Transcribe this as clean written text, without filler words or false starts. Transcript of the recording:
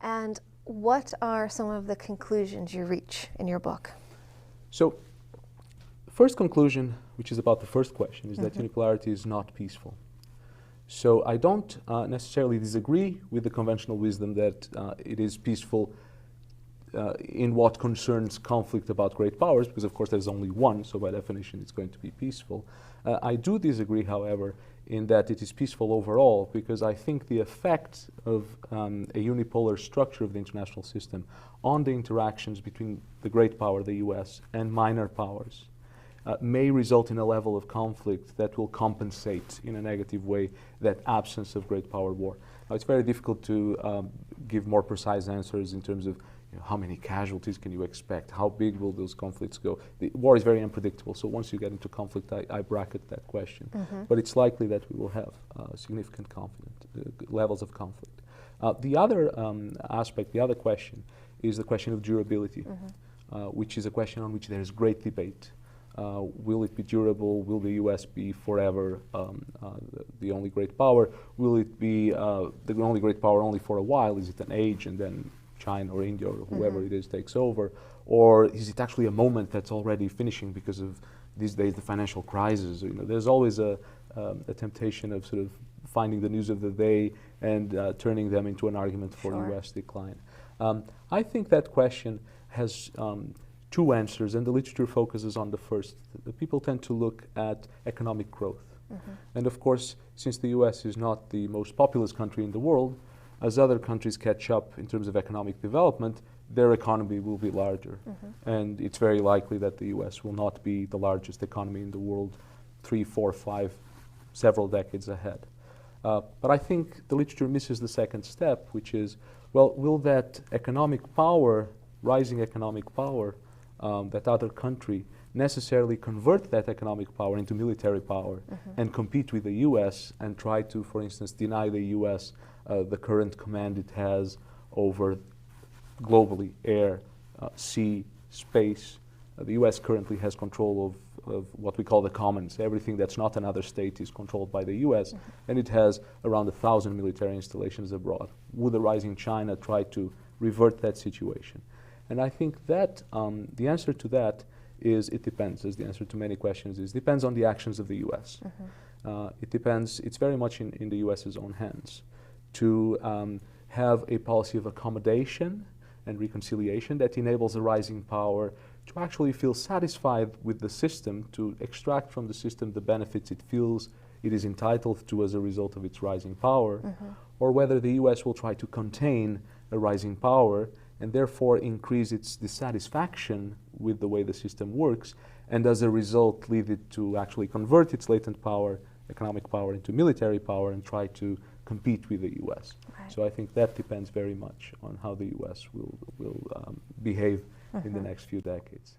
And what are some of the conclusions you reach in your book? So, first conclusion, which is about the first question, is that unipolarity is not peaceful. So I don't necessarily disagree with the conventional wisdom that it is peaceful in what concerns conflict about great powers, because of course there's only one, so by definition it's going to be peaceful. I do disagree, however, in that it is peaceful overall, because I think the effect of a unipolar structure of the international system on the interactions between the great power, the US, and minor powers may result in a level of conflict that will compensate in a negative way that absence of great power war. Now, it's very difficult to give more precise answers in terms of how many casualties can you expect, how big will those conflicts go. The war is very unpredictable, so once you get into conflict, I bracket that question. But it's likely that we will have significant levels of conflict. The other aspect, the other question, is the question of durability, which is a question on which there is great debate. Will it be durable? Will the US be forever the only great power? Will it be the only great power only for a while? Is it an age and then China or India or whoever it is takes over? Or is it actually a moment that's already finishing because of these days the financial crisis? There's always a temptation of sort of finding the news of the day and turning them into an argument for US decline. I think that question has two answers, and the literature focuses on the first. The people tend to look at economic growth. And of course, since the US is not the most populous country in the world, as other countries catch up in terms of economic development, their economy will be larger. And it's very likely that the US will not be the largest economy in the world 3, 4, 5, several decades ahead. But I think the literature misses the second step, which is, well, will that economic power, rising economic power, that other country necessarily convert that economic power into military power and compete with the US and try to, for instance, deny the US the current command it has over globally, air, sea, space. The US currently has control of what we call the commons. Everything that's not another state is controlled by the US, and it has around 1,000 military installations abroad. Would the rising China try to revert that situation? And I think that the answer to that is it depends, as the answer to many questions is, depends on the actions of the US. It depends, it's very much in the US's own hands to have a policy of accommodation and reconciliation that enables a rising power to actually feel satisfied with the system, to extract from the system the benefits it feels it is entitled to as a result of its rising power, or whether the US will try to contain a rising power and therefore increase its dissatisfaction with the way the system works, and as a result lead it to actually convert its latent power, economic power, into military power and try to compete with the US. So I think that depends very much on how the US will behave in the next few decades.